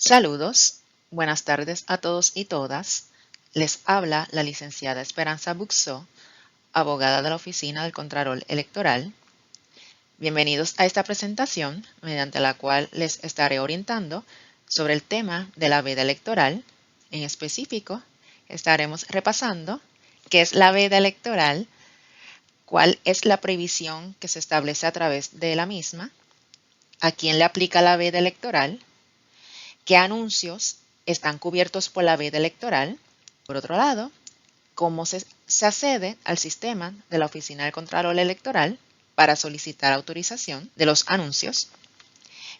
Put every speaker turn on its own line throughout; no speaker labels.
Saludos, buenas tardes a todos y todas. Les habla la licenciada Esperanza Buxó, abogada de la Oficina del Contralor Electoral. Bienvenidos a esta presentación, mediante la cual les estaré orientando sobre el tema de la veda electoral. En específico, estaremos repasando qué es la veda electoral, cuál es la prohibición que se establece a través de la misma, a quién le aplica la veda electoral, qué anuncios están cubiertos por la veda electoral. Por otro lado, cómo se accede al sistema de la Oficina del Contralor Electoral para solicitar autorización de los anuncios,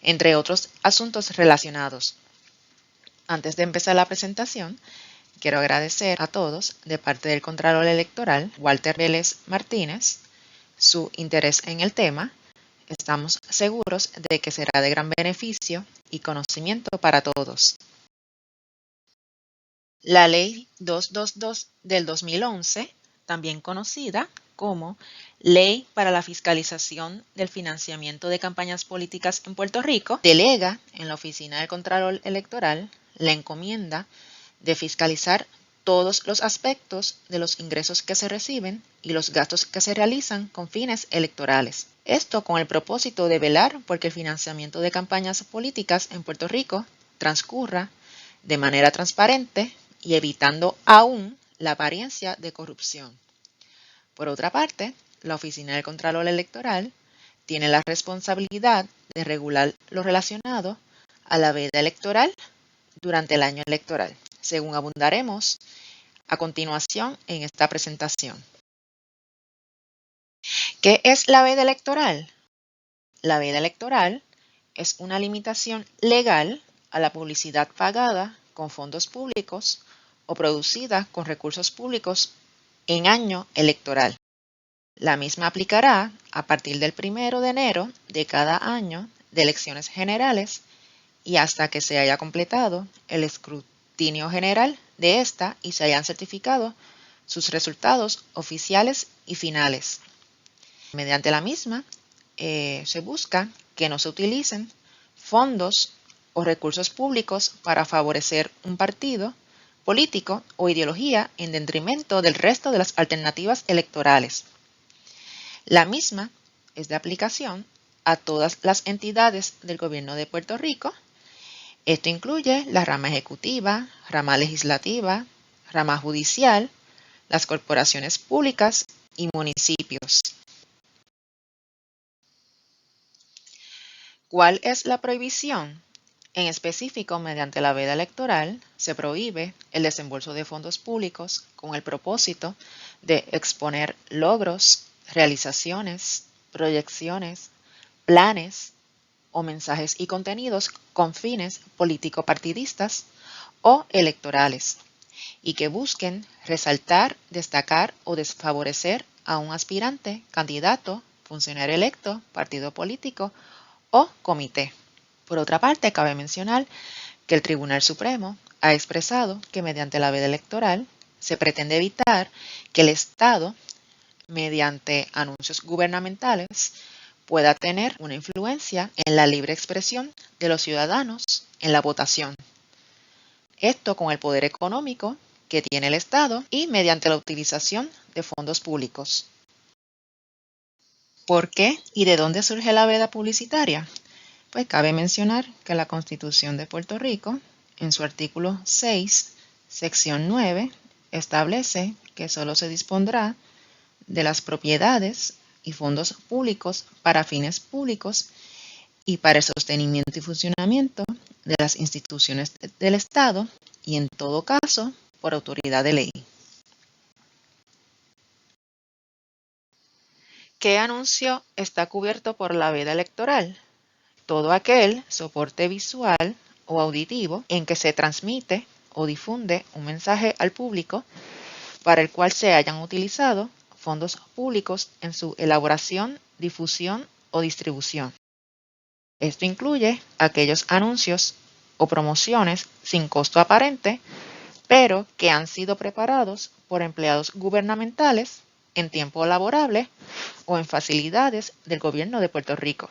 entre otros asuntos relacionados. Antes de empezar la presentación, quiero agradecer a todos de parte del Contralor Electoral, Walter Vélez Martínez, su interés en el tema. Estamos seguros de que será de gran beneficio y conocimiento para todos. La Ley 222 del 2011, también conocida como Ley para la Fiscalización del Financiamiento de Campañas Políticas en Puerto Rico, delega en la Oficina del Contralor Electoral la encomienda de fiscalizar todos los aspectos de los ingresos que se reciben y los gastos que se realizan con fines electorales. Esto con el propósito de velar porque el financiamiento de campañas políticas en Puerto Rico transcurra de manera transparente y evitando aún la apariencia de corrupción. Por otra parte, la Oficina del Contralor Electoral tiene la responsabilidad de regular lo relacionado a la veda electoral durante el año electoral, según abundaremos a continuación en esta presentación. ¿Qué es la veda electoral? La veda electoral es una limitación legal a la publicidad pagada con fondos públicos o producida con recursos públicos en año electoral. La misma aplicará a partir del 1 de enero de cada año de elecciones generales y hasta que se haya completado el escrutinio general de esta y se hayan certificado sus resultados oficiales y finales. Mediante la misma, se busca que no se utilicen fondos o recursos públicos para favorecer un partido político o ideología en detrimento del resto de las alternativas electorales. La misma es de aplicación a todas las entidades del gobierno de Puerto Rico. Esto incluye la rama ejecutiva, rama legislativa, rama judicial, las corporaciones públicas y municipios. ¿Cuál es la prohibición? En específico, mediante la veda electoral, se prohíbe el desembolso de fondos públicos con el propósito de exponer logros, realizaciones, proyecciones, planes o mensajes y contenidos con fines político-partidistas o electorales y que busquen resaltar, destacar o desfavorecer a un aspirante, candidato, funcionario electo, partido político o comité. Por otra parte, cabe mencionar que el Tribunal Supremo ha expresado que mediante la veda electoral se pretende evitar que el Estado, mediante anuncios gubernamentales, pueda tener una influencia en la libre expresión de los ciudadanos en la votación. Esto con el poder económico que tiene el Estado y mediante la utilización de fondos públicos. ¿Por qué y de dónde surge la veda publicitaria? Pues cabe mencionar que la Constitución de Puerto Rico, en su artículo 6, sección 9, establece que solo se dispondrá de las propiedades y fondos públicos para fines públicos y para el sostenimiento y funcionamiento de las instituciones del Estado y en todo caso por autoridad de ley. ¿Qué anuncio está cubierto por la veda electoral? Todo aquel soporte visual o auditivo en que se transmite o difunde un mensaje al público para el cual se hayan utilizado fondos públicos en su elaboración, difusión o distribución. Esto incluye aquellos anuncios o promociones sin costo aparente, pero que han sido preparados por empleados gubernamentales en tiempo laborable o en facilidades del gobierno de Puerto Rico.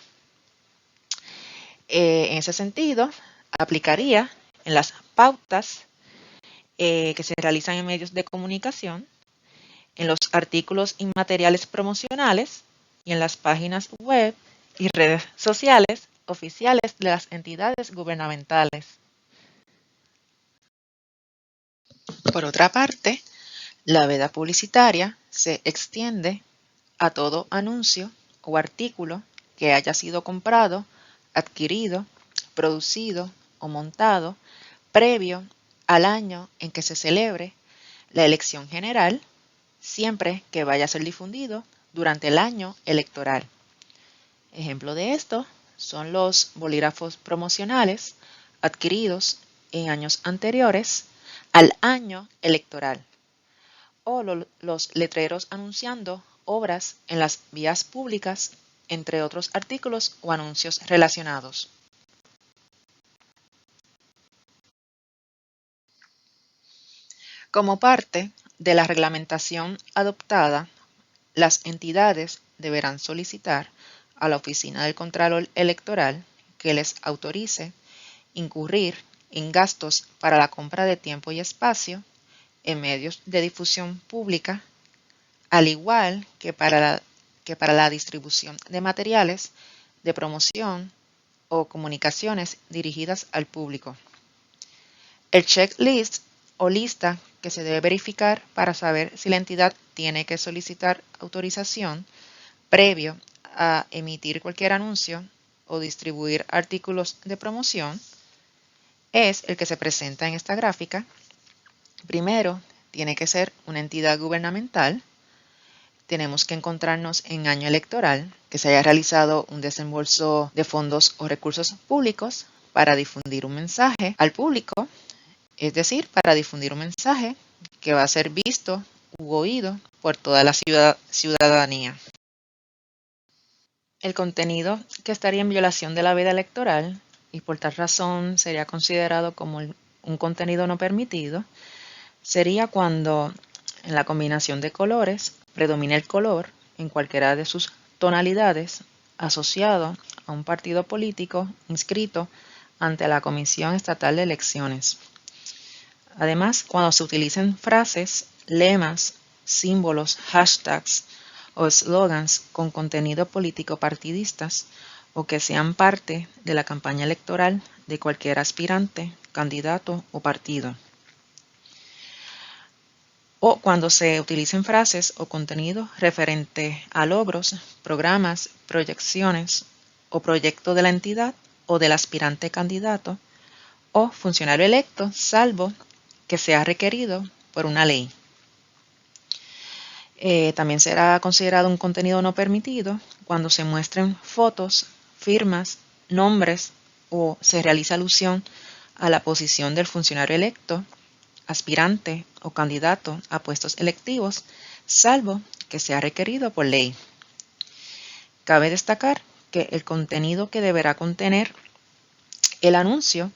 En ese sentido, aplicaría en las pautas que se realizan en medios de comunicación, en los artículos y materiales promocionales y en las páginas web y redes sociales oficiales de las entidades gubernamentales. Por otra parte, la veda publicitaria se extiende a todo anuncio o artículo que haya sido comprado, adquirido, producido o montado previo al año en que se celebre la elección general, siempre que vaya a ser difundido durante el año electoral. Ejemplo de esto son los bolígrafos promocionales adquiridos en años anteriores al año electoral o los letreros anunciando obras en las vías públicas, entre otros artículos o anuncios relacionados. Como parte de la reglamentación adoptada, las entidades deberán solicitar a la Oficina del Contralor Electoral que les autorice incurrir en gastos para la compra de tiempo y espacio en medios de difusión pública, al igual que para la distribución de materiales de promoción o comunicaciones dirigidas al público. El checklist o lista que se debe verificar para saber si la entidad tiene que solicitar autorización previo a emitir cualquier anuncio o distribuir artículos de promoción es el que se presenta en esta gráfica. Primero, tiene que ser una entidad gubernamental. Tenemos que encontrarnos en año electoral, que se haya realizado un desembolso de fondos o recursos públicos para difundir un mensaje al público, es decir, para difundir un mensaje que va a ser visto u oído por toda la ciudadanía. El contenido que estaría en violación de la veda electoral y por tal razón sería considerado como un contenido no permitido sería cuando en la combinación de colores predomina el color en cualquiera de sus tonalidades asociado a un partido político inscrito ante la Comisión Estatal de Elecciones. Además, cuando se utilicen frases, lemas, símbolos, hashtags o slogans con contenido político partidistas o que sean parte de la campaña electoral de cualquier aspirante, candidato o partido. O cuando se utilicen frases o contenido referente a logros, programas, proyecciones o proyecto de la entidad o del aspirante candidato o funcionario electo, salvo que sea requerido por una ley. También será considerado un contenido no permitido cuando se muestren fotos, firmas, nombres o se realiza alusión a la posición del funcionario electo, aspirante o candidato a puestos electivos, salvo que sea requerido por ley. Cabe destacar que el contenido que deberá contener el anuncio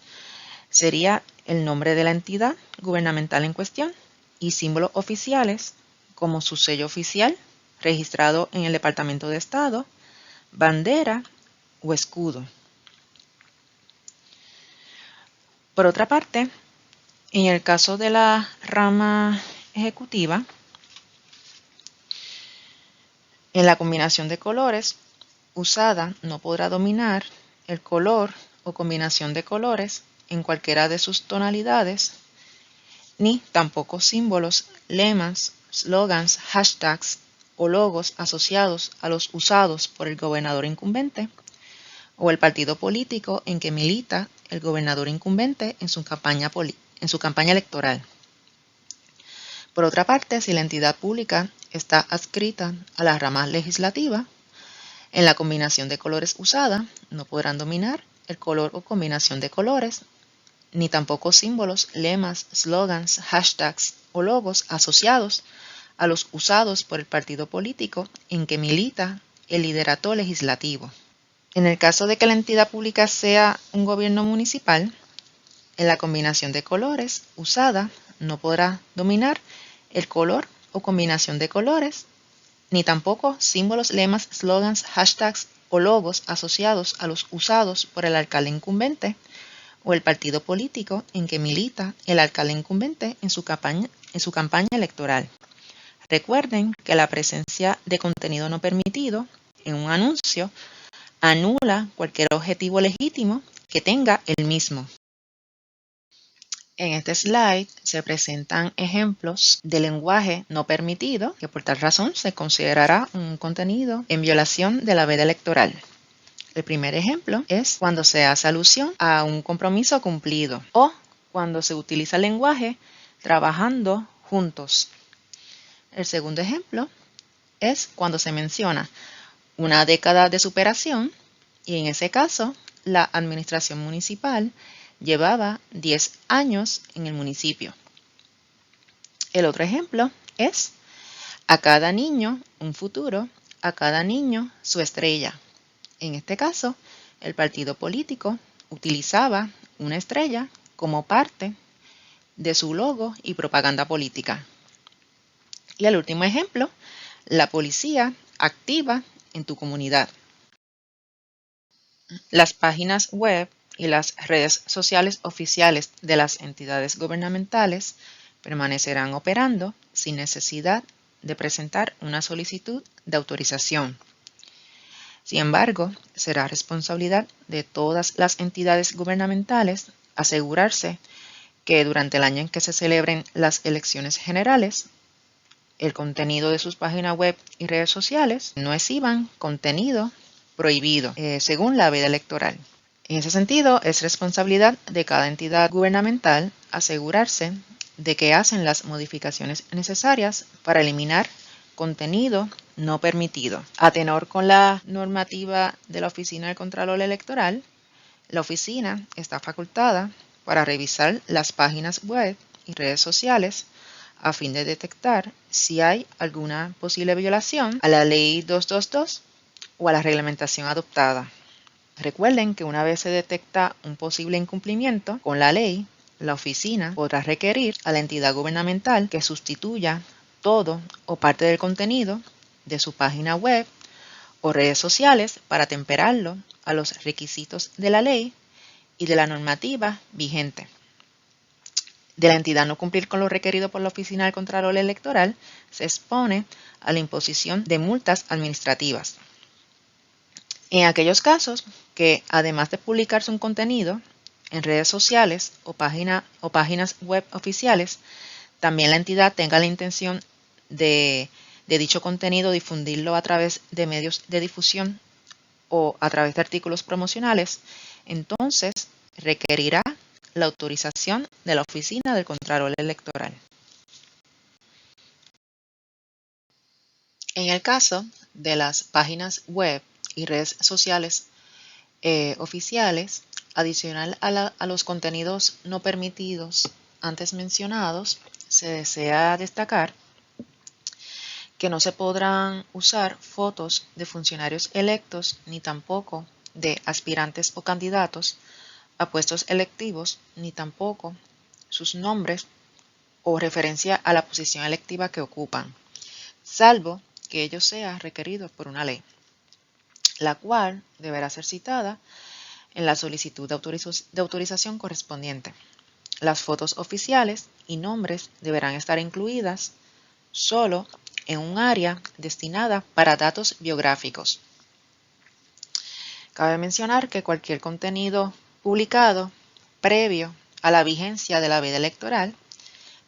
sería el nombre de la entidad gubernamental en cuestión y símbolos oficiales como su sello oficial registrado en el Departamento de Estado, bandera o escudo. Por otra parte, en el caso de la rama ejecutiva, en la combinación de colores usada no podrá dominar el color o combinación de colores en cualquiera de sus tonalidades, ni tampoco símbolos, lemas, slogans, hashtags o logos asociados a los usados por el gobernador incumbente o el partido político en que milita el gobernador incumbente en su campaña electoral. Por otra parte, si la entidad pública está adscrita a la rama legislativa, en la combinación de colores usada no podrán dominar el color o combinación de colores, ni tampoco símbolos, lemas, slogans, hashtags o logos asociados a los usados por el partido político en que milita el liderato legislativo. En el caso de que la entidad pública sea un gobierno municipal, en la combinación de colores usada no podrá dominar el color o combinación de colores, ni tampoco símbolos, lemas, slogans, hashtags o logos asociados a los usados por el alcalde incumbente o el partido político en que milita el alcalde incumbente en su campaña electoral. Recuerden que la presencia de contenido no permitido en un anuncio anula cualquier objetivo legítimo que tenga el mismo. En este slide se presentan ejemplos de lenguaje no permitido, que por tal razón se considerará un contenido en violación de la veda electoral. El primer ejemplo es cuando se hace alusión a un compromiso cumplido o cuando se utiliza el lenguaje trabajando juntos. El segundo ejemplo es cuando se menciona una década de superación y en ese caso la administración municipal llevaba 10 años en el municipio. El otro ejemplo es a cada niño un futuro, a cada niño su estrella. En este caso, el partido político utilizaba una estrella como parte de su logo y propaganda política. Y el último ejemplo, la policía activa en tu comunidad. Las páginas web y las redes sociales oficiales de las entidades gubernamentales permanecerán operando sin necesidad de presentar una solicitud de autorización. Sin embargo, será responsabilidad de todas las entidades gubernamentales asegurarse que durante el año en que se celebren las elecciones generales, el contenido de sus páginas web y redes sociales no exhiban contenido prohibido según la veda electoral. En ese sentido, es responsabilidad de cada entidad gubernamental asegurarse de que hacen las modificaciones necesarias para eliminar contenido no permitido. A tenor con la normativa de la Oficina del Contralor Electoral, la oficina está facultada para revisar las páginas web y redes sociales a fin de detectar si hay alguna posible violación a la Ley 222 o a la reglamentación adoptada. Recuerden que una vez se detecta un posible incumplimiento con la ley, la oficina podrá requerir a la entidad gubernamental que sustituya todo o parte del contenido de su página web o redes sociales para temperarlo a los requisitos de la ley y de la normativa vigente. De la entidad no cumplir con lo requerido por la Oficina del Contralor Electoral, se expone a la imposición de multas administrativas. En aquellos casos que, además de publicarse un contenido en redes sociales o páginas web oficiales, también la entidad tenga la intención de dicho contenido difundirlo a través de medios de difusión o a través de artículos promocionales, entonces requerirá la autorización de la Oficina del Contralor Electoral. En el caso de las páginas web y redes sociales oficiales, adicional a los contenidos no permitidos antes mencionados, se desea destacar que no se podrán usar fotos de funcionarios electos ni tampoco de aspirantes o candidatos a puestos electivos, ni tampoco sus nombres o referencia a la posición electiva que ocupan, salvo que ello sea requerido por una ley, la cual deberá ser citada en la solicitud de autorización correspondiente. Las fotos oficiales y nombres deberán estar incluidas solo en un área destinada para datos biográficos. Cabe mencionar que cualquier contenido publicado previo a la vigencia de la veda electoral,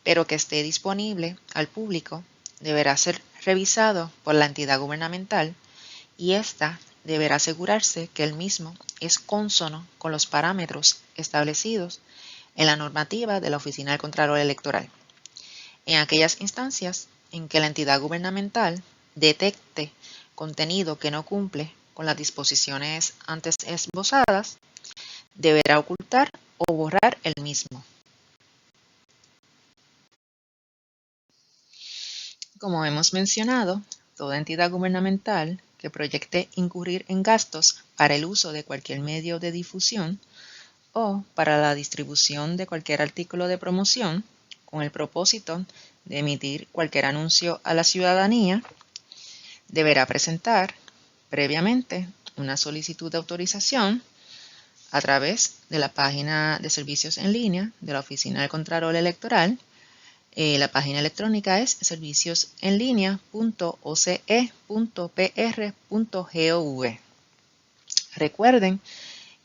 pero que esté disponible al público, deberá ser revisado por la entidad gubernamental y ésta deberá asegurarse que el mismo es cónsono con los parámetros establecidos en la normativa de la Oficina del Contralor Electoral. En aquellas instancias en que la entidad gubernamental detecte contenido que no cumple con las disposiciones antes esbozadas, deberá ocultar o borrar el mismo. Como hemos mencionado, toda entidad gubernamental que proyecte incurrir en gastos para el uso de cualquier medio de difusión o para la distribución de cualquier artículo de promoción con el propósito de emitir cualquier anuncio a la ciudadanía, deberá presentar previamente una solicitud de autorización a través de la página de servicios en línea de la Oficina del Contralor Electoral. La página electrónica es serviciosenlinea.oce.pr.gov. Recuerden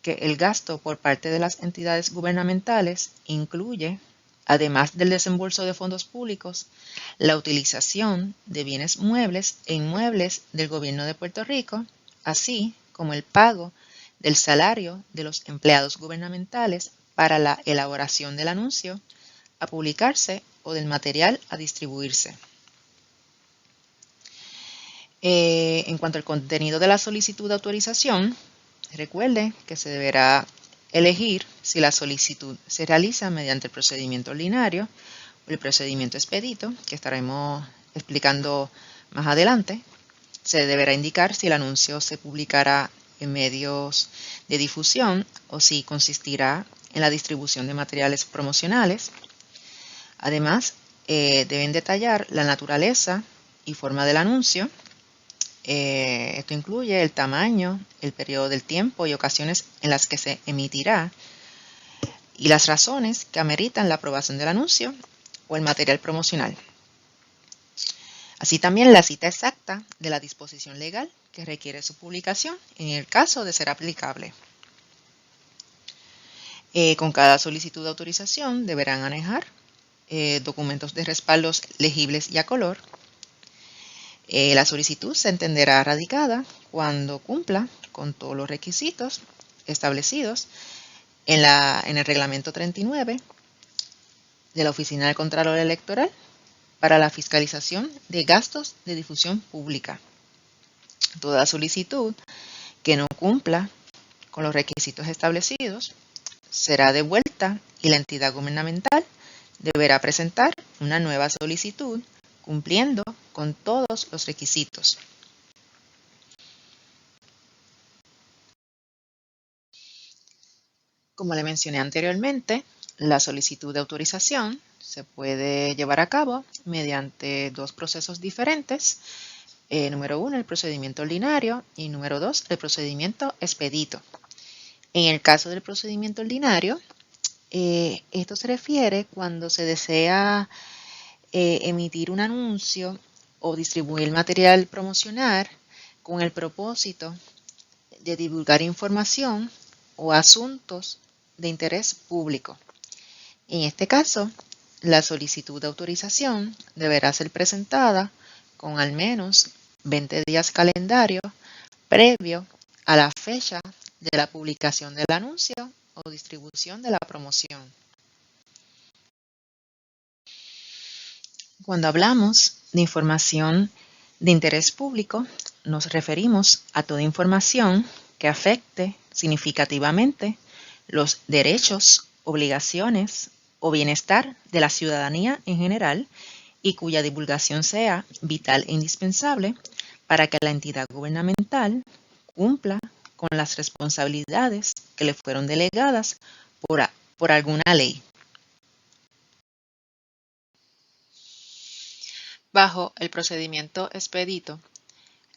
que el gasto por parte de las entidades gubernamentales incluye, además del desembolso de fondos públicos, la utilización de bienes muebles e inmuebles del gobierno de Puerto Rico, así como el pago del salario de los empleados gubernamentales para la elaboración del anuncio a publicarse o del material a distribuirse. En cuanto al contenido de la solicitud de autorización, recuerde que se deberá elegir si la solicitud se realiza mediante el procedimiento ordinario o el procedimiento expedito, que estaremos explicando más adelante. Se deberá indicar si el anuncio se publicará en medios de difusión o si consistirá en la distribución de materiales promocionales. Además, deben detallar la naturaleza y forma del anuncio. Esto incluye el tamaño, el periodo del tiempo y ocasiones en las que se emitirá y las razones que ameritan la aprobación del anuncio o el material promocional. Así también la cita exacta de la disposición legal que requiere su publicación en el caso de ser aplicable. Con cada solicitud de autorización deberán anejar documentos de respaldos legibles y a color. La solicitud se entenderá radicada cuando cumpla con todos los requisitos establecidos en el Reglamento 39 de la Oficina del Contralor Electoral para la fiscalización de gastos de difusión pública. Toda solicitud que no cumpla con los requisitos establecidos será devuelta y la entidad gubernamental deberá presentar una nueva solicitud cumpliendo con todos los requisitos. Como le mencioné anteriormente, la solicitud de autorización se puede llevar a cabo mediante dos procesos diferentes. Número 1, el procedimiento ordinario y número 2, el procedimiento expedito. En el caso del procedimiento ordinario, esto se refiere cuando se desea emitir un anuncio o distribuir material promocional con el propósito de divulgar información o asuntos de interés público. En este caso, la solicitud de autorización deberá ser presentada con al menos 20 días calendario previo a la fecha de la publicación del anuncio o distribución de la promoción. Cuando hablamos de información de interés público, nos referimos a toda información que afecte significativamente los derechos, obligaciones o bienestar de la ciudadanía en general y cuya divulgación sea vital e indispensable para que la entidad gubernamental cumpla con las responsabilidades que le fueron delegadas por alguna ley. Bajo el procedimiento expedito,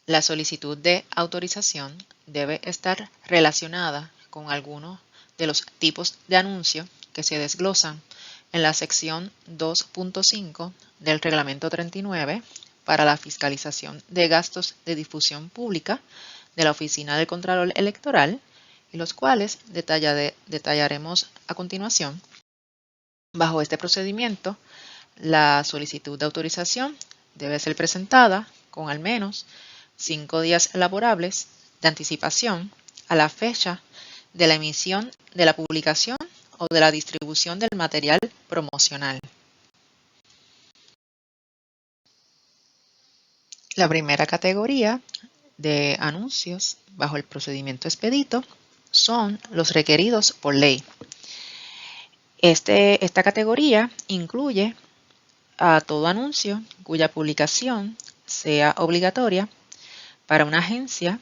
la solicitud de autorización debe estar relacionada con alguno de los tipos de anuncio que se desglosan en la sección 2.5 del Reglamento 39 para la fiscalización de gastos de difusión pública de la Oficina del Contralor Electoral, y los cuales detallaremos a continuación. Bajo este procedimiento, la solicitud de autorización debe ser presentada con al menos 5 días laborables de anticipación a la fecha de la emisión de la publicación o de la distribución del material promocional. La primera categoría de anuncios bajo el procedimiento expedito son los requeridos por ley. Esta categoría incluye a todo anuncio cuya publicación sea obligatoria para una agencia,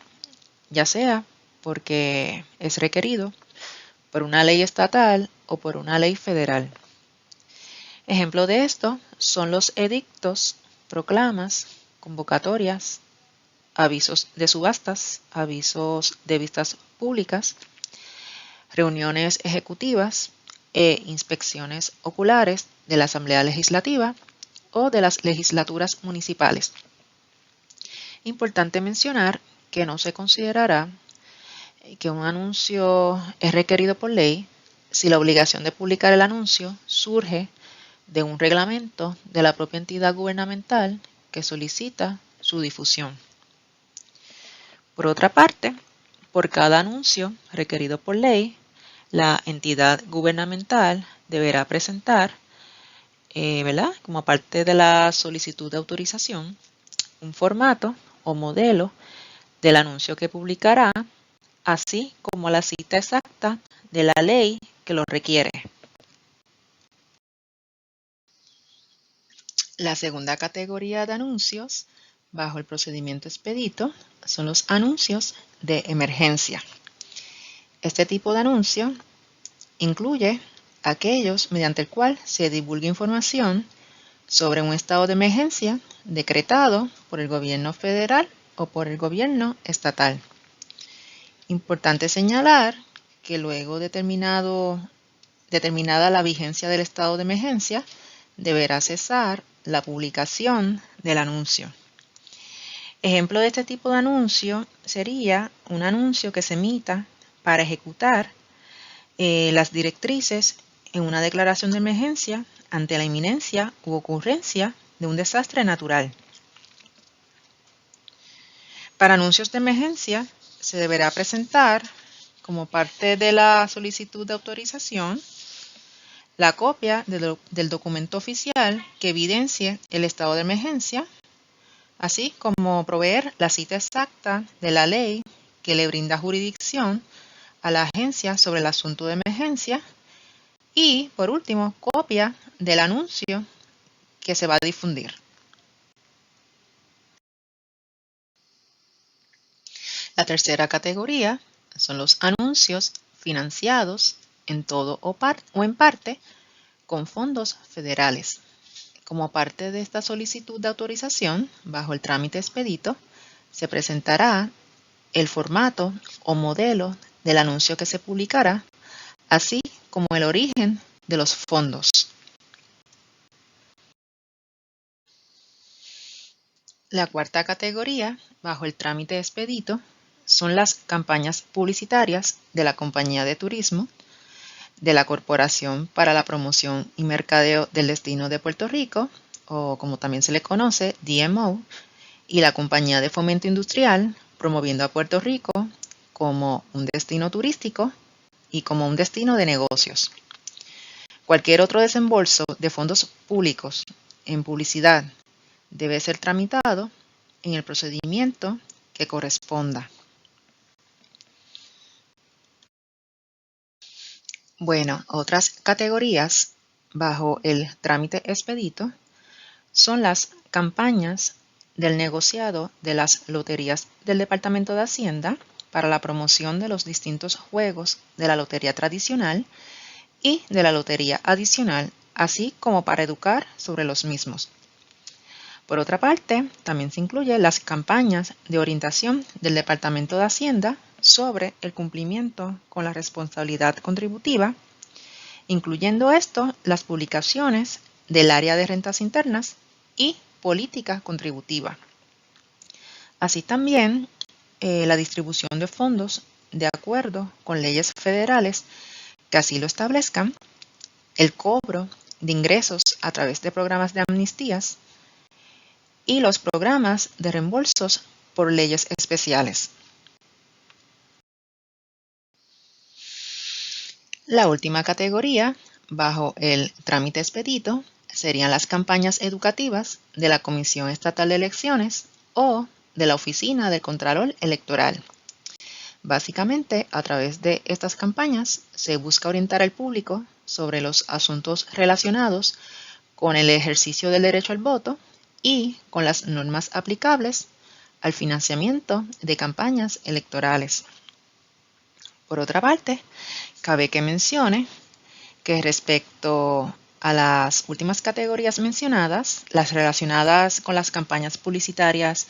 ya sea porque es requerido por una ley estatal o por una ley federal. Ejemplo de esto son los edictos, proclamas, convocatorias, avisos de subastas, avisos de vistas públicas, reuniones ejecutivas e inspecciones oculares de la Asamblea Legislativa o de las legislaturas municipales. Importante mencionar que no se considerará que un anuncio es requerido por ley si la obligación de publicar el anuncio surge de un reglamento de la propia entidad gubernamental que solicita su difusión. Por otra parte, por cada anuncio requerido por ley, la entidad gubernamental deberá presentar, como parte de la solicitud de autorización, un formato o modelo del anuncio que publicará, así como la cita exacta de la ley que lo requiere. La segunda categoría de anuncios bajo el procedimiento expedito son los anuncios de emergencia. Este tipo de anuncio incluye aquellos mediante el cual se divulga información sobre un estado de emergencia decretado por el gobierno federal o por el gobierno estatal. Importante señalar que luego determinada la vigencia del estado de emergencia, deberá cesar la publicación del anuncio. Ejemplo de este tipo de anuncio sería un anuncio que se emita para ejecutar las directrices en una declaración de emergencia ante la inminencia u ocurrencia de un desastre natural. Para anuncios de emergencia se deberá presentar, como parte de la solicitud de autorización, la copia del documento oficial que evidencie el estado de emergencia, así como proveer la cita exacta de la ley que le brinda jurisdicción a la agencia sobre el asunto de emergencia y, por último, copia del anuncio que se va a difundir. La tercera categoría son los anuncios financiados en todo o en parte con fondos federales. Como parte de esta solicitud de autorización, bajo el trámite expedito, se presentará el formato o modelo del anuncio que se publicará, así como el origen de los fondos. La cuarta categoría, bajo el trámite expedito, son las campañas publicitarias de la Compañía de Turismo, de la Corporación para la Promoción y Mercadeo del Destino de Puerto Rico, o como también se le conoce, DMO, y la Compañía de Fomento Industrial, promoviendo a Puerto Rico como un destino turístico y como un destino de negocios. Cualquier otro desembolso de fondos públicos en publicidad debe ser tramitado en el procedimiento que corresponda. Bueno, otras categorías bajo el trámite expedito son las campañas del negociado de las loterías del Departamento de Hacienda para la promoción de los distintos juegos de la lotería tradicional y de la lotería adicional, así como para educar sobre los mismos. Por otra parte, también se incluyen las campañas de orientación del Departamento de Hacienda sobre el cumplimiento con la responsabilidad contributiva, incluyendo esto las publicaciones del área de rentas internas y política contributiva. Así también la distribución de fondos de acuerdo con leyes federales que así lo establezcan, el cobro de ingresos a través de programas de amnistías y los programas de reembolsos por leyes especiales. La última categoría, bajo el trámite expedito, serían las campañas educativas de la Comisión Estatal de Elecciones o de la Oficina del Contralor Electoral. Básicamente, a través de estas campañas se busca orientar al público sobre los asuntos relacionados con el ejercicio del derecho al voto y con las normas aplicables al financiamiento de campañas electorales. Por otra parte, cabe que mencione que respecto a las últimas categorías mencionadas, las relacionadas con las campañas publicitarias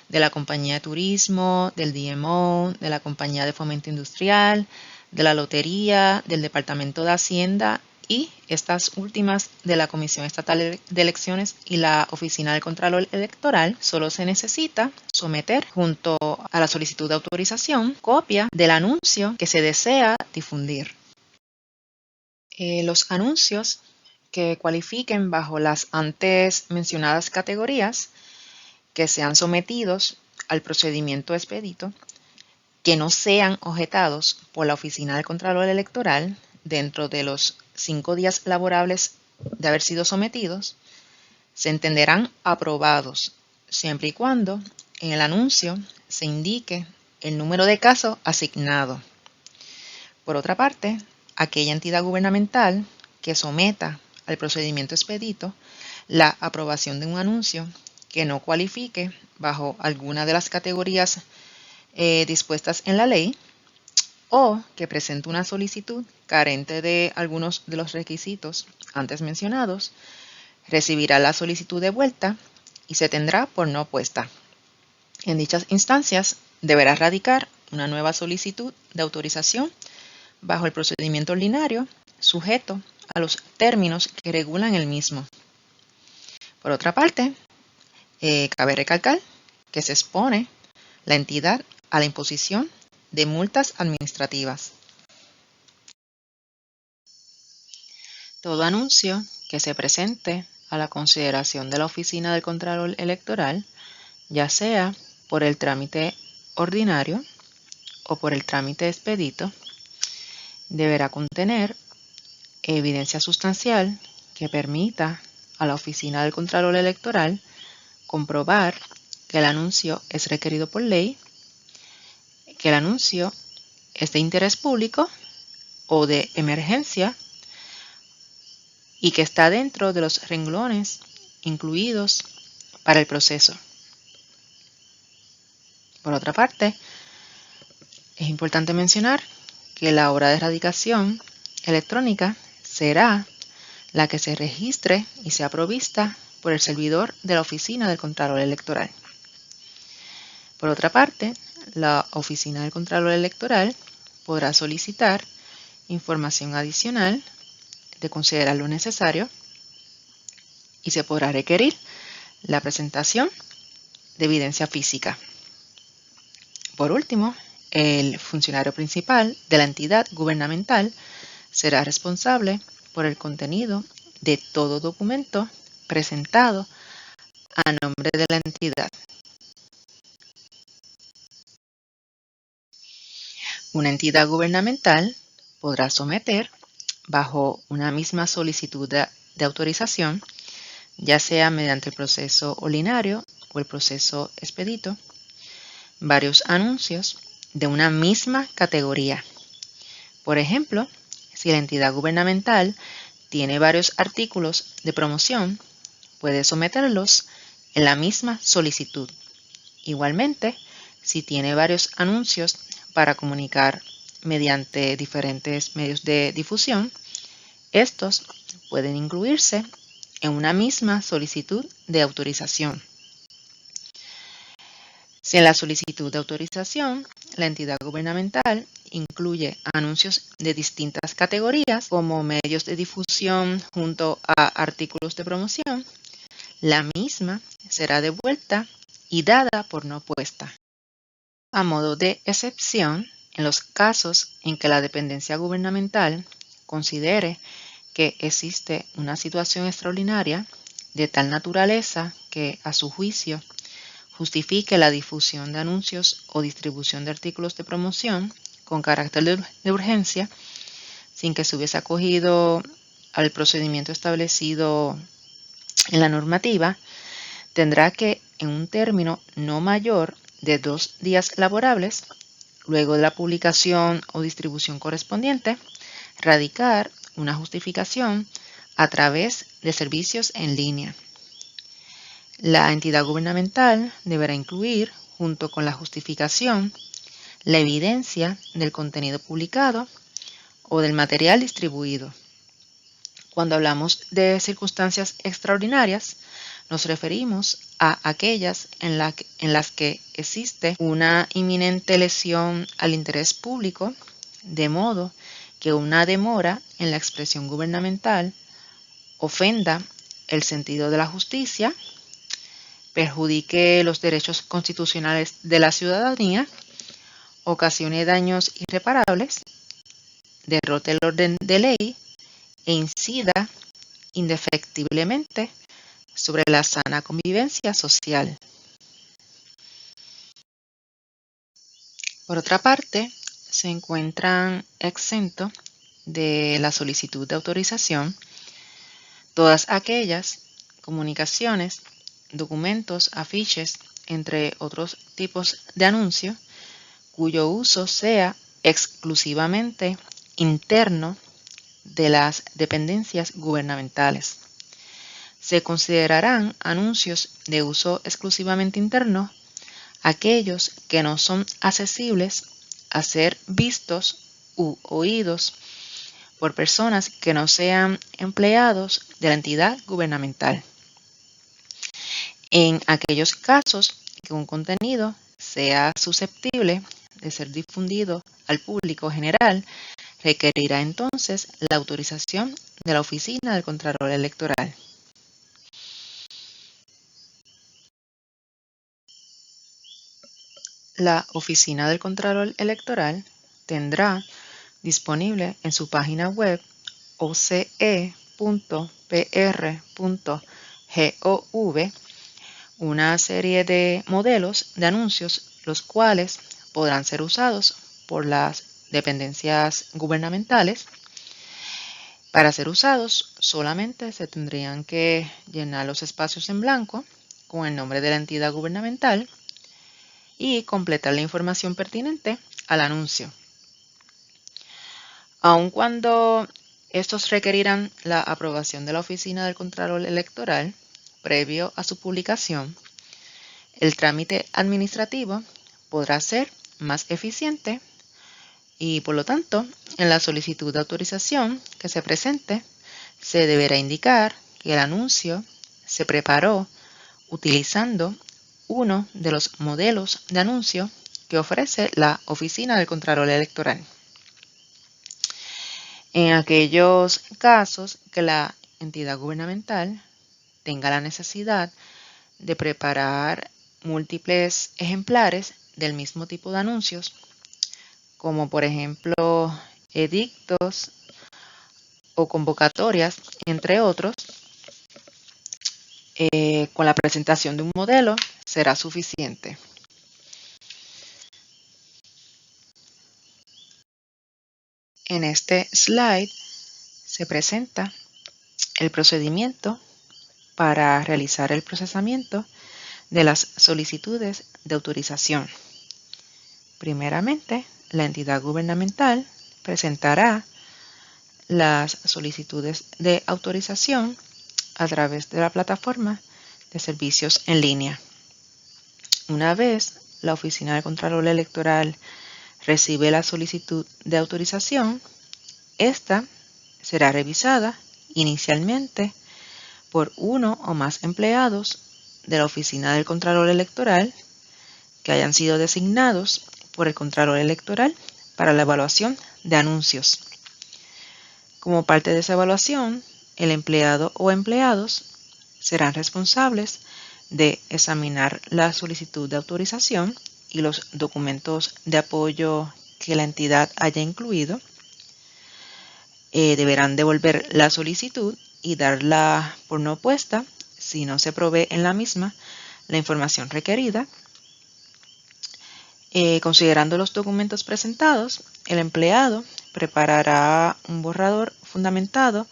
de la Compañía de Turismo, del DMO, de la Compañía de Fomento Industrial, de la Lotería, del Departamento de Hacienda y estas últimas de la Comisión Estatal de Elecciones y la Oficina del Contralor Electoral, solo se necesita someter junto a la solicitud de autorización copia del anuncio que se desea difundir. Los anuncios que cualifiquen bajo las antes mencionadas categorías que sean sometidos al procedimiento expedito, que no sean objetados por la Oficina del Contralor Electoral dentro de los 5 días laborables de haber sido sometidos, se entenderán aprobados siempre y cuando en el anuncio se indique el número de casos asignado. Por otra parte, aquella entidad gubernamental que someta al procedimiento expedito la aprobación de un anuncio que no cualifique bajo alguna de las categorías dispuestas en la ley o que presente una solicitud carente de algunos de los requisitos antes mencionados, recibirá la solicitud de vuelta y se tendrá por no puesta. En dichas instancias deberá radicar una nueva solicitud de autorización bajo el procedimiento ordinario, sujeto a los términos que regulan el mismo. Por otra parte, cabe recalcar que se expone la entidad a la imposición de multas administrativas. Todo anuncio que se presente a la consideración de la Oficina del Contralor Electoral, ya sea por el trámite ordinario o por el trámite expedito, deberá contener evidencia sustancial que permita a la Oficina del Contralor Electoral comprobar que el anuncio es requerido por ley, que el anuncio es de interés público o de emergencia y que está dentro de los renglones incluidos para el proceso. Por otra parte, es importante mencionar que la hora de radicación electrónica será la que se registre y sea provista por el servidor de la Oficina del Contralor Electoral. Por otra parte, la Oficina del Contralor Electoral podrá solicitar información adicional de considerar lo necesario y se podrá requerir la presentación de evidencia física. Por último, el funcionario principal de la entidad gubernamental será responsable por el contenido de todo documento presentado a nombre de la entidad. Una entidad gubernamental podrá someter bajo una misma solicitud de autorización, ya sea mediante el proceso ordinario o el proceso expedito, varios anuncios de una misma categoría. Por ejemplo, si la entidad gubernamental tiene varios artículos de promoción, puede someterlos en la misma solicitud. Igualmente, si tiene varios anuncios para comunicar mediante diferentes medios de difusión, estos pueden incluirse en una misma solicitud de autorización. Si en la solicitud de autorización la entidad gubernamental incluye anuncios de distintas categorías como medios de difusión junto a artículos de promoción, la misma será devuelta y dada por no puesta. A modo de excepción, en los casos en que la dependencia gubernamental considere que existe una situación extraordinaria de tal naturaleza que, a su juicio, justifique la difusión de anuncios o distribución de artículos de promoción con carácter de urgencia, sin que se hubiese acogido al procedimiento establecido en la normativa, tendrá que, en un término no mayor de 2 días laborables, luego de la publicación o distribución correspondiente, radicar una justificación a través de servicios en línea. La entidad gubernamental deberá incluir, junto con la justificación, la evidencia del contenido publicado o del material distribuido. Cuando hablamos de circunstancias extraordinarias, nos referimos a aquellas en las que existe una inminente lesión al interés público, de modo que una demora en la expresión gubernamental ofenda el sentido de la justicia, perjudique los derechos constitucionales de la ciudadanía, ocasione daños irreparables, derrote el orden de ley e incida indefectiblemente sobre la sana convivencia social. Por otra parte, se encuentran exentos de la solicitud de autorización todas aquellas comunicaciones, documentos, afiches, entre otros tipos de anuncios, cuyo uso sea exclusivamente interno de las dependencias gubernamentales. Se considerarán anuncios de uso exclusivamente interno aquellos que no son accesibles a ser vistos u oídos por personas que no sean empleados de la entidad gubernamental. En aquellos casos que un contenido sea susceptible de ser difundido al público general, requerirá entonces la autorización de la Oficina del Contralor Electoral. La Oficina del Contralor Electoral tendrá disponible en su página web oce.pr.gov una serie de modelos de anuncios, los cuales podrán ser usados por las dependencias gubernamentales. Para ser usados, solamente se tendrían que llenar los espacios en blanco con el nombre de la entidad gubernamental y completar la información pertinente al anuncio. Aun cuando estos requerirán la aprobación de la Oficina del Contralor Electoral previo a su publicación, el trámite administrativo podrá ser más eficiente y, por lo tanto, en la solicitud de autorización que se presente, se deberá indicar que el anuncio se preparó utilizando uno de los modelos de anuncio que ofrece la Oficina del Contralor Electoral. En aquellos casos que la entidad gubernamental tenga la necesidad de preparar múltiples ejemplares del mismo tipo de anuncios, como por ejemplo edictos o convocatorias, entre otros, con la presentación de un modelo será suficiente. En este slide se presenta el procedimiento para realizar el procesamiento de las solicitudes de autorización. Primeramente, la entidad gubernamental presentará las solicitudes de autorización a través de la plataforma de servicios en línea. Una vez la Oficina del Contralor Electoral recibe la solicitud de autorización, esta será revisada inicialmente por uno o más empleados de la Oficina del Contralor Electoral que hayan sido designados por el Contralor Electoral para la evaluación de anuncios. Como parte de esa evaluación, el empleado o empleados serán responsables de examinar la solicitud de autorización y los documentos de apoyo que la entidad haya incluido. Deberán devolver la solicitud y darla por no puesta si no se provee en la misma la información requerida. Considerando los documentos presentados, el empleado preparará un borrador fundamentado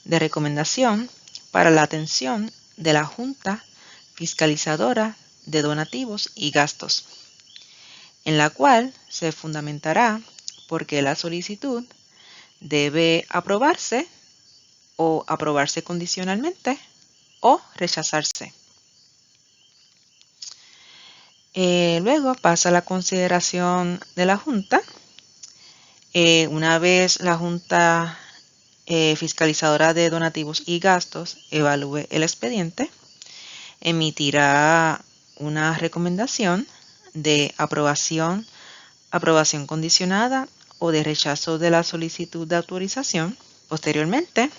de recomendación para la atención de la Junta Fiscalizadora de Donativos y Gastos, en la cual se fundamentará por qué la solicitud debe aprobarse o aprobarse condicionalmente o rechazarse. Luego pasa la consideración de la Junta. Una vez la Junta Fiscalizadora de Donativos y Gastos evalúe el expediente, emitirá una recomendación de aprobación condicionada o de rechazo de la solicitud de autorización. Posteriormente,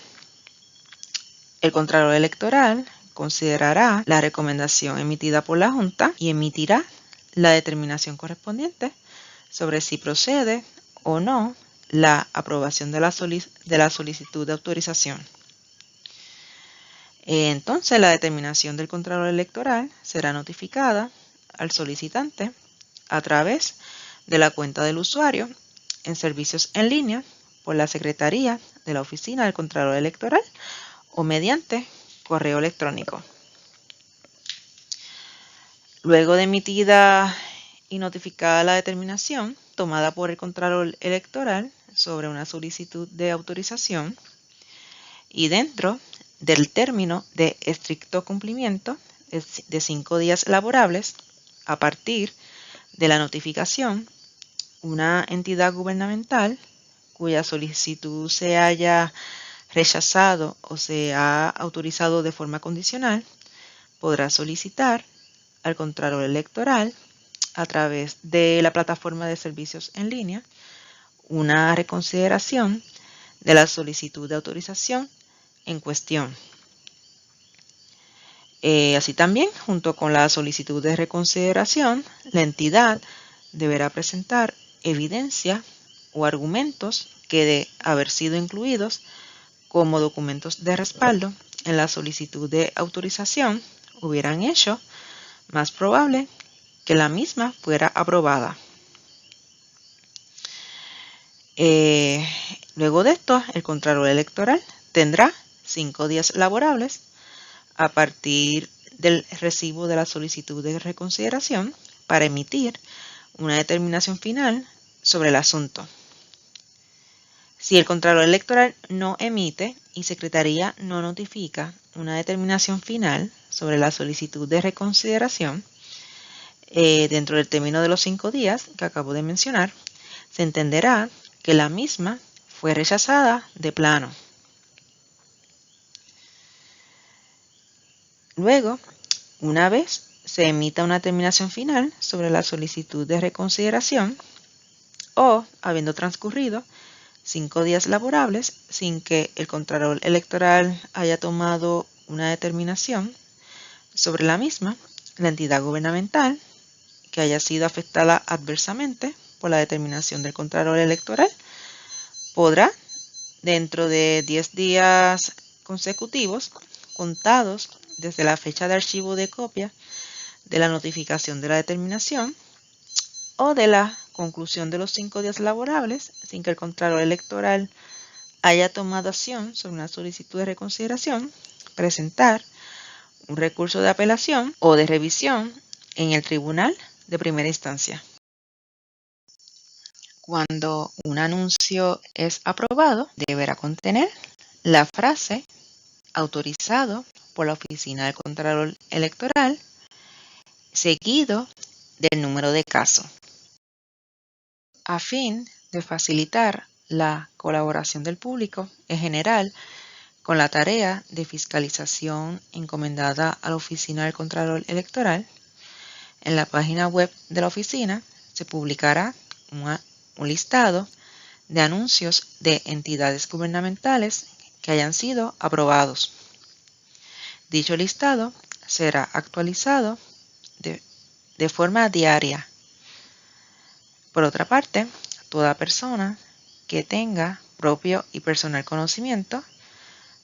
el Contralor Electoral considerará la recomendación emitida por la Junta y emitirá la determinación correspondiente sobre si procede o no la aprobación de la solicitud de autorización. Entonces, la determinación del Contralor Electoral será notificada al solicitante a través de la cuenta del usuario en servicios en línea por la Secretaría de la Oficina del Contralor Electoral o mediante correo electrónico. Luego de emitida y notificada la determinación tomada por el Contralor Electoral sobre una solicitud de autorización y dentro del término de estricto cumplimiento de 5 días laborables a partir de la notificación, una entidad gubernamental cuya solicitud se haya rechazado o se ha autorizado de forma condicional podrá solicitar al Contralor Electoral a través de la plataforma de servicios en línea una reconsideración de la solicitud de autorización en cuestión. Así también, junto con la solicitud de reconsideración, la entidad deberá presentar evidencia o argumentos que, de haber sido incluidos como documentos de respaldo en la solicitud de autorización, hubieran hecho más probable que la misma fuera aprobada. Luego de esto, el Contralor Electoral tendrá 5 días laborables a partir del recibo de la solicitud de reconsideración para emitir una determinación final sobre el asunto. Si el Contralor Electoral no emite y Secretaría no notifica una determinación final sobre la solicitud de reconsideración, dentro del término de los 5 días que acabo de mencionar, se entenderá que la misma fue rechazada de plano. Luego, una vez se emita una determinación final sobre la solicitud de reconsideración o habiendo transcurrido 5 días laborables sin que el Contralor Electoral haya tomado una determinación sobre la misma, la entidad gubernamental que haya sido afectada adversamente por la determinación del Contralor Electoral podrá, dentro de 10 días consecutivos, contados desde la fecha de archivo de copia de la notificación de la determinación o de la conclusión de los 5 días laborables sin que el Contralor Electoral haya tomado acción sobre una solicitud de reconsideración, presentar un recurso de apelación o de revisión en el Tribunal de Primera Instancia. Cuando un anuncio es aprobado, deberá contener la frase autorizado por la Oficina del Contralor Electoral, seguido del número de caso. A fin de facilitar la colaboración del público en general con la tarea de fiscalización encomendada a la Oficina del Contralor Electoral, en la página web de la oficina se publicará un listado de anuncios de entidades gubernamentales que hayan sido aprobados. Dicho listado será actualizado de forma diaria. Por otra parte, toda persona que tenga propio y personal conocimiento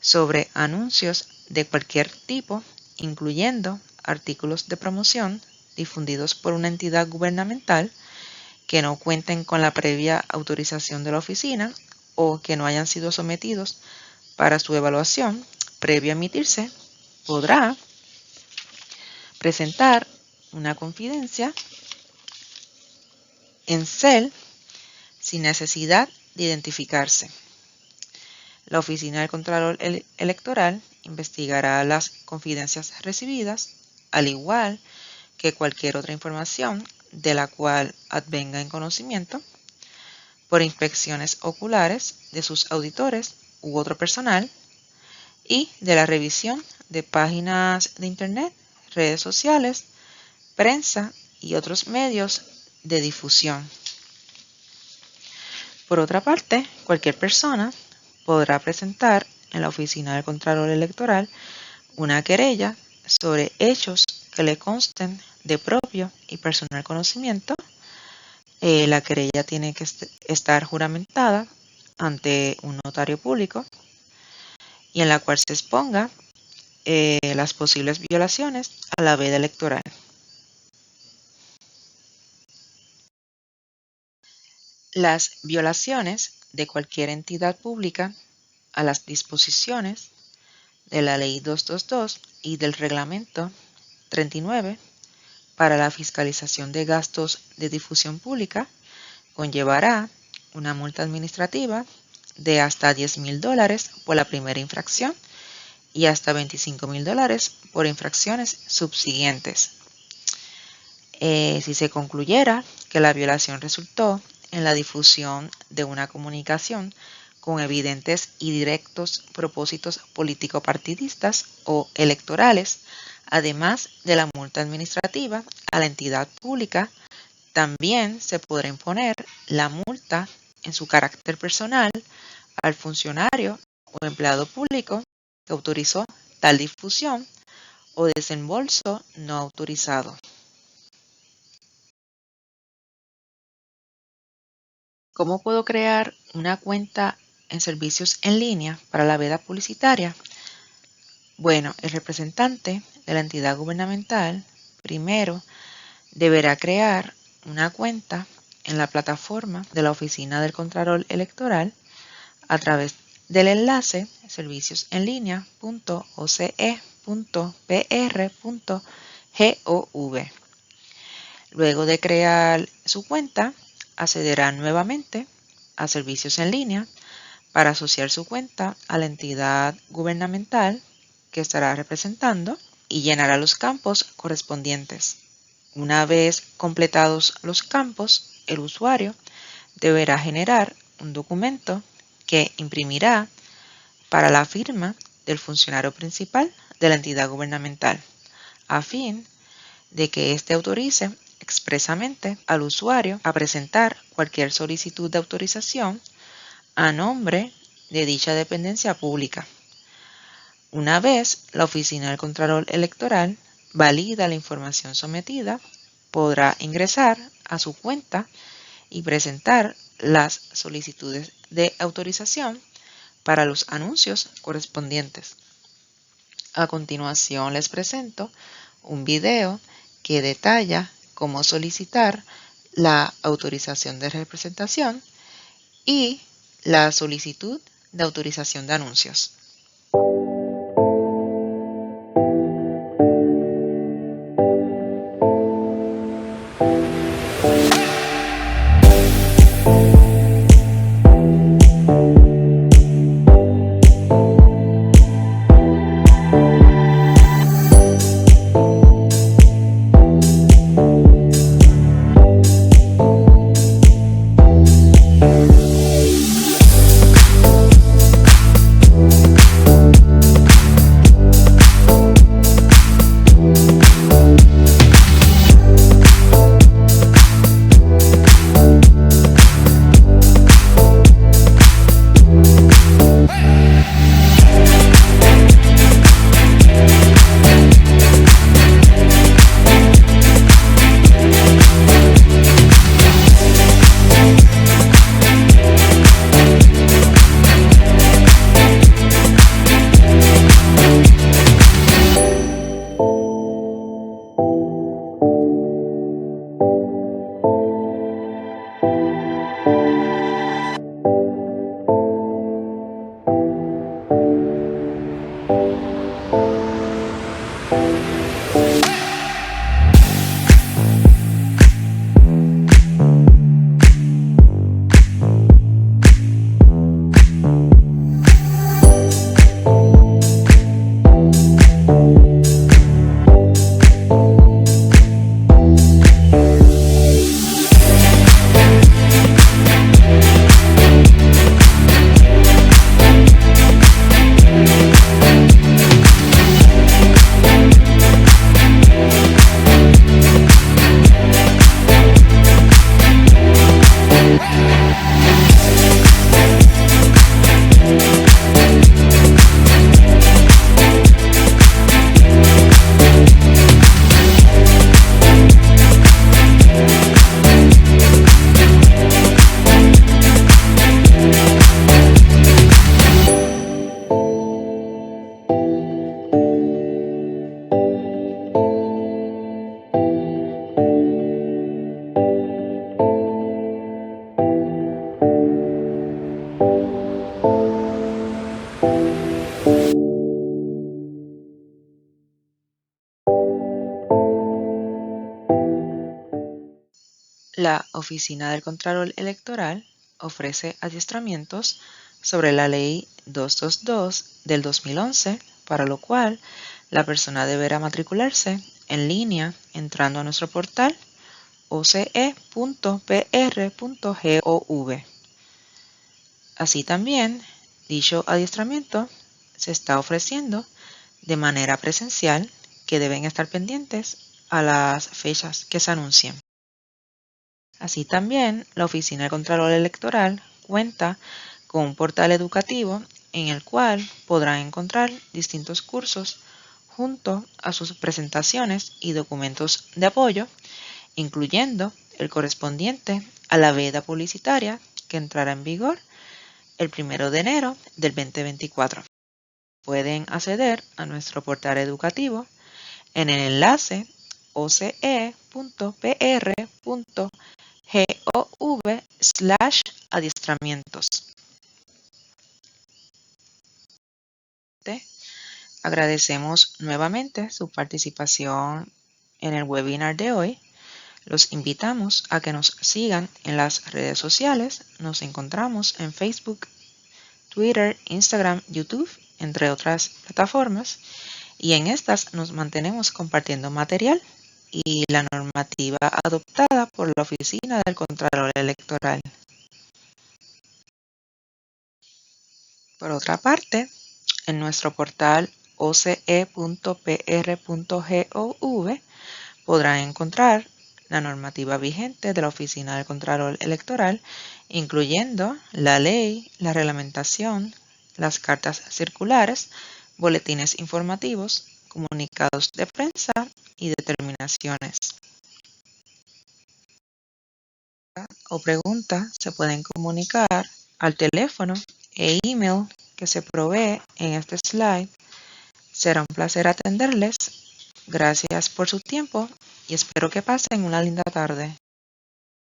sobre anuncios de cualquier tipo, incluyendo artículos de promoción difundidos por una entidad gubernamental que no cuenten con la previa autorización de la oficina o que no hayan sido sometidos para su evaluación previo a emitirse, podrá presentar una confidencia en CEL sin necesidad de identificarse. La Oficina del Contralor Electoral investigará las confidencias recibidas, al igual que cualquier otra información de la cual advenga en conocimiento, por inspecciones oculares de sus auditores u otro personal y de la revisión de páginas de Internet, redes sociales, prensa y otros medios de difusión. Por otra parte, cualquier persona podrá presentar en la Oficina del Contralor Electoral una querella sobre hechos que le consten de propio y personal conocimiento. La querella tiene que estar juramentada ante un notario público y en la cual se exponga las posibles violaciones a la veda electoral. Las violaciones de cualquier entidad pública a las disposiciones de la Ley 222 y del Reglamento 39 para la fiscalización de gastos de difusión pública conllevará una multa administrativa de hasta $10,000 por la primera infracción y hasta $25,000 por infracciones subsiguientes. Si se concluyera que la violación resultó en la difusión de una comunicación con evidentes y directos propósitos político-partidistas o electorales, además de la multa administrativa a la entidad pública, también se podrá imponer la multa en su carácter personal al funcionario o empleado público que autorizó tal difusión o desembolso no autorizado. ¿Cómo puedo crear una cuenta en servicios en línea para la veda publicitaria? Bueno, el representante de la entidad gubernamental primero deberá crear una cuenta en la plataforma de la Oficina del Contralor Electoral a través del enlace serviciosenlinea.oce.pr.gov. Luego de crear su cuenta, accederá nuevamente a servicios en línea para asociar su cuenta a la entidad gubernamental que estará representando y llenará los campos correspondientes. Una vez completados los campos, el usuario deberá generar un documento que imprimirá para la firma del funcionario principal de la entidad gubernamental, a fin de que éste autorice expresamente al usuario a presentar cualquier solicitud de autorización a nombre de dicha dependencia pública. Una vez la Oficina del Contralor Electoral valida la información sometida, podrá ingresar a su cuenta y presentar las solicitudes de autorización para los anuncios correspondientes. A continuación les presento un video que detalla cómo solicitar la autorización de representación y la solicitud de autorización de anuncios. La Oficina del Contralor Electoral ofrece adiestramientos sobre la Ley 222 del 2011, para lo cual la persona deberá matricularse en línea entrando a nuestro portal oce.pr.gov. Así también, dicho adiestramiento se está ofreciendo de manera presencial, que deben estar pendientes a las fechas que se anuncien. Así también, la Oficina del Contralor Electoral cuenta con un portal educativo en el cual podrán encontrar distintos cursos junto a sus presentaciones y documentos de apoyo, incluyendo el correspondiente a la veda publicitaria que entrará en vigor el 1 de enero del 2024. Pueden acceder a nuestro portal educativo en el enlace oce.pr.gov/adiestramientos. Agradecemos nuevamente su participación en el webinar de hoy. Los invitamos a que nos sigan en las redes sociales. Nos encontramos en Facebook, Twitter, Instagram, YouTube, entre otras plataformas. Y en estas nos mantenemos compartiendo material y la normativa adoptada por la Oficina del Contralor Electoral. Por otra parte, en nuestro portal oce.pr.gov podrán encontrar la normativa vigente de la Oficina del Contralor Electoral, incluyendo la ley, la reglamentación, las cartas circulares, boletines informativos, comunicados de prensa y determinaciones. O pregunta se pueden comunicar al teléfono e email que se provee en este slide. Será un placer atenderles. Gracias por su tiempo y espero que pasen una linda tarde.